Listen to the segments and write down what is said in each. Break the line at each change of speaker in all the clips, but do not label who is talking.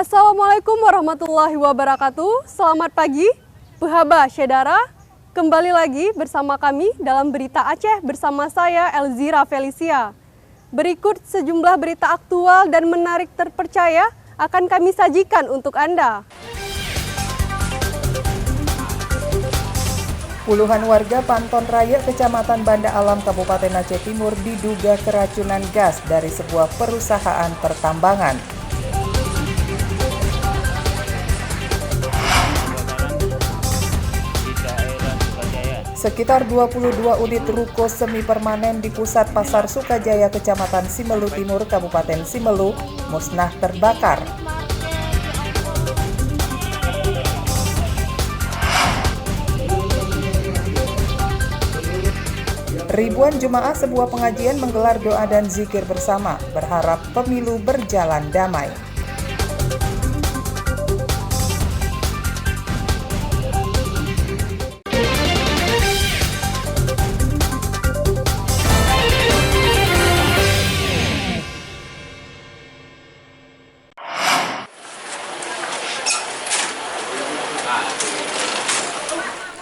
Assalamualaikum warahmatullahi wabarakatuh. Selamat pagi, Behaba Syedara. Kembali lagi bersama kami dalam Berita Aceh bersama saya Elzira Felicia. Berikut sejumlah berita aktual dan menarik terpercaya akan kami sajikan untuk Anda.
Puluhan warga Panton Raya, Kecamatan Banda Alam, Kabupaten Aceh Timur diduga keracunan gas dari sebuah perusahaan pertambangan. Sekitar 22 unit ruko semi permanen di pusat Pasar Sukajaya, Kecamatan Simelu Timur, Kabupaten Simelu, musnah terbakar. Ribuan jemaah sebuah pengajian menggelar doa dan zikir bersama, berharap pemilu berjalan damai.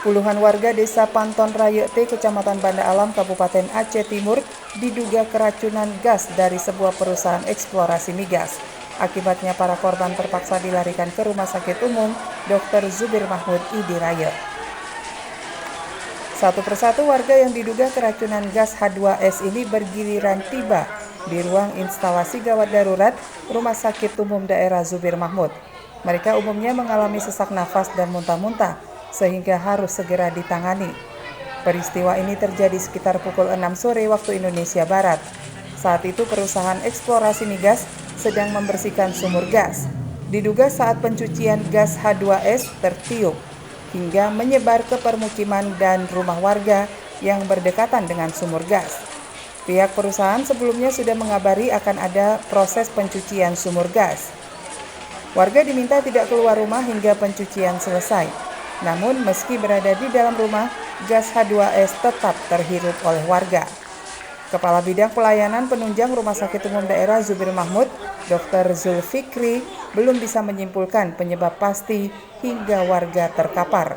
Puluhan warga desa Panton Raya T, Kecamatan Banda Alam, Kabupaten Aceh Timur diduga keracunan gas dari sebuah perusahaan eksplorasi migas. Akibatnya para korban terpaksa dilarikan ke Rumah Sakit Umum Dr. Zubir Mahmud ID Raya. Satu persatu warga yang diduga keracunan gas H2S ini bergiliran tiba di ruang instalasi gawat darurat Rumah Sakit Umum Daerah Zubir Mahmud. Mereka umumnya mengalami sesak nafas dan muntah-muntah, sehingga harus segera ditangani. Peristiwa ini terjadi sekitar pukul 6 sore waktu Indonesia Barat. Saat itu perusahaan eksplorasi migas sedang membersihkan sumur gas. Diduga saat pencucian gas H2S tertiup hingga menyebar ke permukiman dan rumah warga yang berdekatan dengan sumur gas. Pihak perusahaan sebelumnya sudah mengabari akan ada proses pencucian sumur gas. Warga diminta tidak keluar rumah hingga pencucian selesai. Namun meski berada di dalam rumah, gas H2S tetap terhirup oleh warga. Kepala Bidang Pelayanan Penunjang Rumah Sakit Umum Daerah Zubir Mahmud, Dr. Zulfikri, belum bisa menyimpulkan penyebab pasti hingga warga terkapar.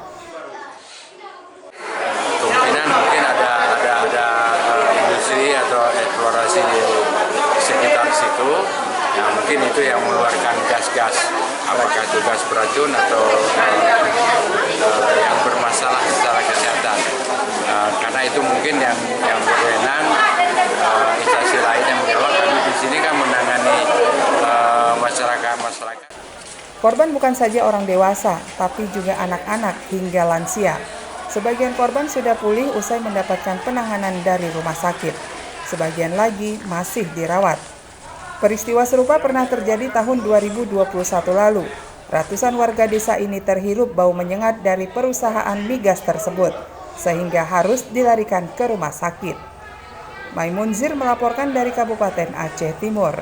Kemungkinan mungkin ada industri atau eksplorasi di sekitar situ. Nah, mungkin itu yang mengeluarkan gas-gas, apakah itu gas beracun atau yang bermasalah secara kesehatan. Karena itu mungkin yang berwenang, instansi lain yang menjawab. Kami di sini kan menangani masyarakat.
Korban bukan saja orang dewasa, tapi juga anak-anak hingga lansia. Sebagian korban sudah pulih usai mendapatkan penanganan dari rumah sakit. Sebagian lagi masih dirawat. Peristiwa serupa pernah terjadi tahun 2021 lalu. Ratusan warga desa ini terhirup bau menyengat dari perusahaan migas tersebut, sehingga harus dilarikan ke rumah sakit. Maimunzir melaporkan dari Kabupaten Aceh Timur.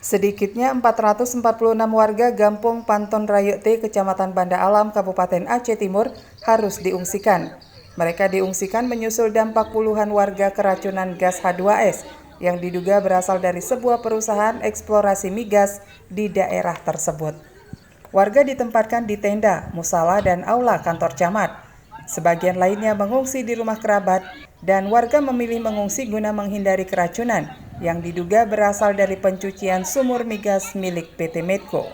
Sedikitnya 446 warga Gampung Panton Raya T, Kecamatan Banda Alam, Kabupaten Aceh Timur harus diungsikan. Mereka diungsikan menyusul dampak puluhan warga keracunan gas H2S yang diduga berasal dari sebuah perusahaan eksplorasi migas di daerah tersebut. Warga ditempatkan di tenda, musala, dan aula kantor camat. Sebagian lainnya mengungsi di rumah kerabat dan warga memilih mengungsi guna menghindari keracunan yang diduga berasal dari pencucian sumur migas milik PT Medco.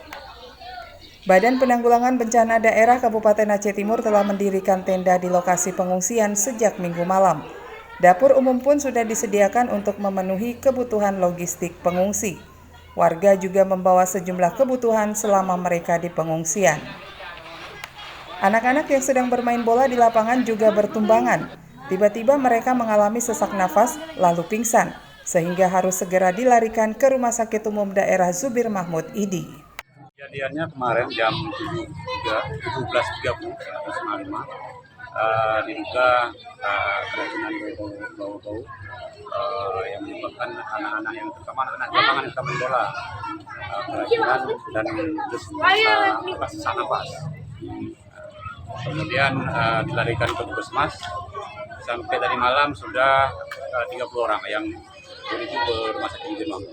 Badan Penanggulangan Bencana Daerah Kabupaten Aceh Timur telah mendirikan tenda di lokasi pengungsian sejak Minggu malam. Dapur umum pun sudah disediakan untuk memenuhi kebutuhan logistik pengungsi. Warga juga membawa sejumlah kebutuhan selama mereka di pengungsian. Anak-anak yang sedang bermain bola di lapangan juga bertumbangan. Tiba-tiba mereka mengalami sesak nafas lalu pingsan, sehingga harus segera dilarikan ke Rumah Sakit Umum Daerah Zubir Mahmud ID.
Kejadiannya kemarin jam 17.30 diduga keracunan bau-bau yang menyebabkan anak-anak yang terutama anak-anak lapangan yang main bola keracunan dan terus sesak nafas. Kemudian dilarikan ke puskesmas Sampai tadi malam sudah 30 orang yang menuju ke rumah sakit Zubir Mahmud.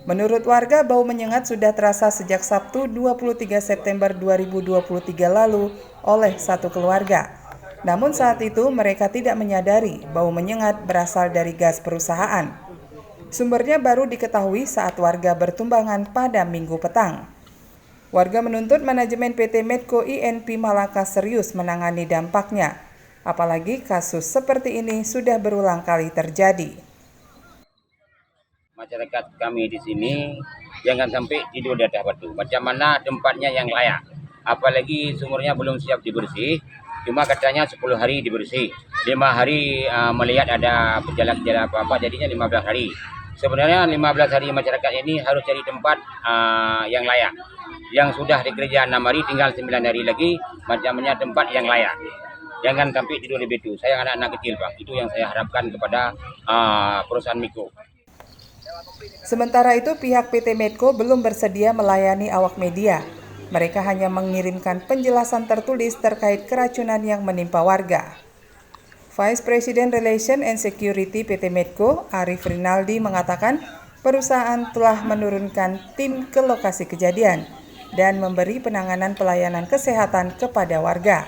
Menurut warga, bau menyengat sudah terasa sejak Sabtu 23 September 2023 lalu oleh satu keluarga. Namun saat itu mereka tidak menyadari bau menyengat berasal dari gas perusahaan. Sumbernya baru diketahui saat warga bertumbangan pada Minggu petang. Warga menuntut manajemen PT Medco INP Malaka serius menangani dampaknya. Apalagi kasus seperti ini sudah berulang kali terjadi.
Masyarakat kami di sini jangan sampai tidur di atas batu. Macam mana tempatnya yang layak. Apalagi sumurnya belum siap dibersih. Cuma katanya 10 hari dibersih. 5 hari melihat ada gejala-gejala apa-apa, jadinya 15 hari. Sebenarnya 15 hari masyarakat ini harus cari tempat yang layak. Yang sudah dikerja 6 hari, tinggal 9 hari lagi, macamnya tempat yang layak. Jangan sampai tidur di batu. Saya anak-anak kecil, Pak. Itu yang saya harapkan kepada perusahaan Medco.
Sementara itu, pihak PT Medco belum bersedia melayani awak media. Mereka hanya mengirimkan penjelasan tertulis terkait keracunan yang menimpa warga. Vice President Relation and Security PT Medco, Arif Rinaldi, mengatakan perusahaan telah menurunkan tim ke lokasi kejadian dan memberi penanganan pelayanan kesehatan kepada warga.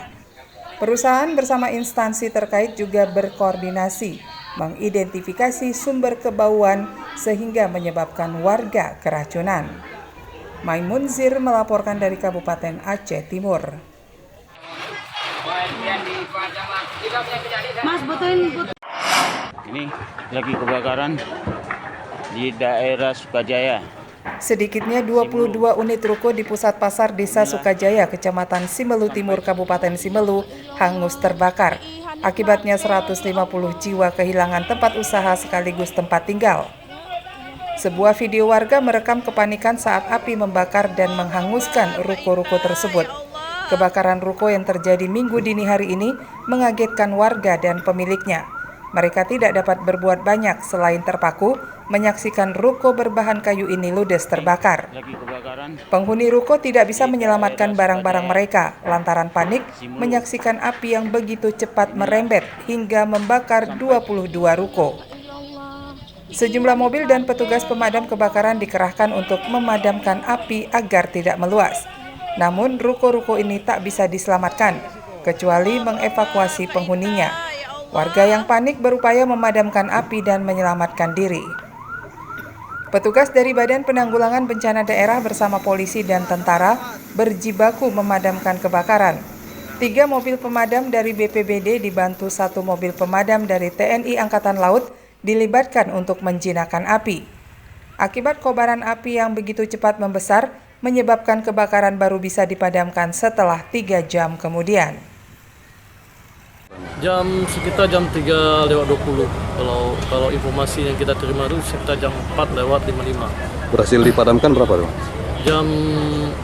Perusahaan bersama instansi terkait juga berkoordinasi mengidentifikasi sumber kebauan sehingga menyebabkan warga keracunan. Maimun Zir melaporkan dari Kabupaten Aceh Timur.
Ini lagi kebakaran di daerah Sukajaya.
Sedikitnya 22 unit ruko di pusat pasar Desa Sukajaya, Kecamatan Simelu Timur, Kabupaten Simelu, hangus terbakar. Akibatnya 150 jiwa kehilangan tempat usaha sekaligus tempat tinggal. Sebuah video warga merekam kepanikan saat api membakar dan menghanguskan ruko-ruko tersebut. Kebakaran ruko yang terjadi Minggu dini hari ini mengagetkan warga dan pemiliknya. Mereka tidak dapat berbuat banyak selain terpaku menyaksikan ruko berbahan kayu ini ludes terbakar. Penghuni ruko tidak bisa menyelamatkan barang-barang mereka lantaran panik menyaksikan api yang begitu cepat merembet hingga membakar 22 ruko. Sejumlah mobil dan petugas pemadam kebakaran dikerahkan untuk memadamkan api agar tidak meluas. Namun ruko-ruko ini tak bisa diselamatkan, kecuali mengevakuasi penghuninya. Warga yang panik berupaya memadamkan api dan menyelamatkan diri. Petugas dari Badan Penanggulangan Bencana Daerah bersama polisi dan tentara berjibaku memadamkan kebakaran. 3 mobil pemadam dari BPBD dibantu 1 mobil pemadam dari TNI Angkatan Laut dilibatkan untuk menjinakkan api. Akibat kobaran api yang begitu cepat membesar, menyebabkan kebakaran baru bisa dipadamkan setelah 3 jam kemudian.
Sekitar jam 3:20. Kalau informasi yang kita terima itu sekitar jam 4:55.
Berhasil dipadamkan berapa, Bang?
Jam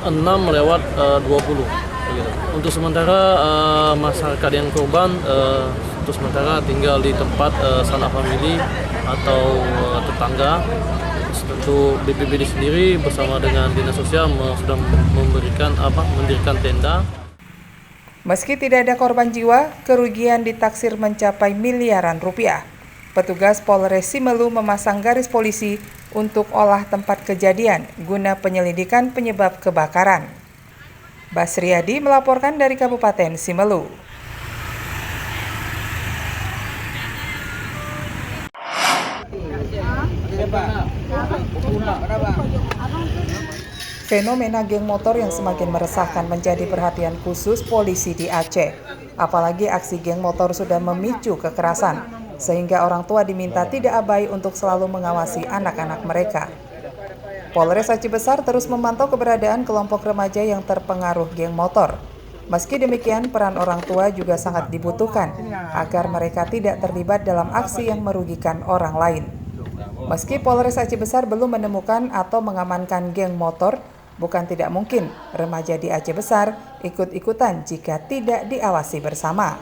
6:20. Gitu. Untuk sementara masyarakat yang korban untuk sementara tinggal di tempat sanak famili atau tetangga. Tentu BPBD sendiri bersama dengan Dinas Sosial sudah mendirikan tenda.
Meski tidak ada korban jiwa, kerugian ditaksir mencapai miliaran rupiah. Petugas Polres Simelu memasang garis polisi untuk olah tempat kejadian guna penyelidikan penyebab kebakaran. Basriadi melaporkan dari Kabupaten Simelu. Fenomena geng motor yang semakin meresahkan menjadi perhatian khusus polisi di Aceh. Apalagi aksi geng motor sudah memicu kekerasan, sehingga orang tua diminta tidak abai untuk selalu mengawasi anak-anak mereka. Polres Aceh Besar terus memantau keberadaan kelompok remaja yang terpengaruh geng motor. Meski demikian, peran orang tua juga sangat dibutuhkan agar mereka tidak terlibat dalam aksi yang merugikan orang lain. Meski Polres Aceh Besar belum menemukan atau mengamankan geng motor, bukan tidak mungkin remaja di Aceh Besar ikut-ikutan jika tidak diawasi bersama.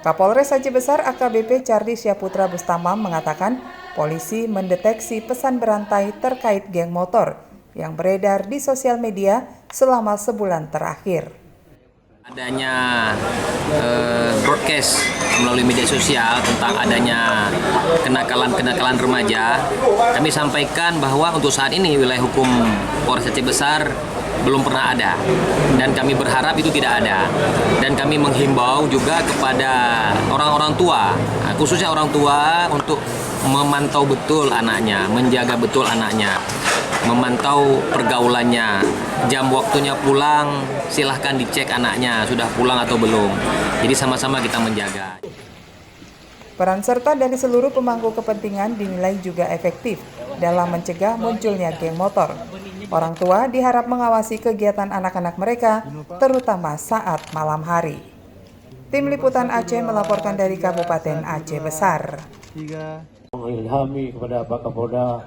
Kapolres Aceh Besar AKBP Cardi Syaputra Bustamam mengatakan polisi mendeteksi pesan berantai terkait geng motor yang beredar di sosial media selama sebulan terakhir.
Adanya broadcast melalui media sosial tentang adanya kenakalan remaja, kami sampaikan bahwa untuk saat ini wilayah hukum Polres Aceh Besar belum pernah ada, dan kami berharap itu tidak ada. Dan kami menghimbau juga kepada orang-orang tua, khususnya orang tua, untuk memantau betul anaknya, menjaga betul anaknya, memantau pergaulannya, jam waktunya pulang, silahkan dicek anaknya sudah pulang atau belum. Jadi sama-sama kita menjaga.
Peran serta dari seluruh pemangku kepentingan dinilai juga efektif dalam mencegah munculnya geng motor. Orang tua diharap mengawasi kegiatan anak-anak mereka, terutama saat malam hari. Tim Liputan Aceh melaporkan dari Kabupaten Aceh Besar.
Mengilhami kepada Pak Kapolda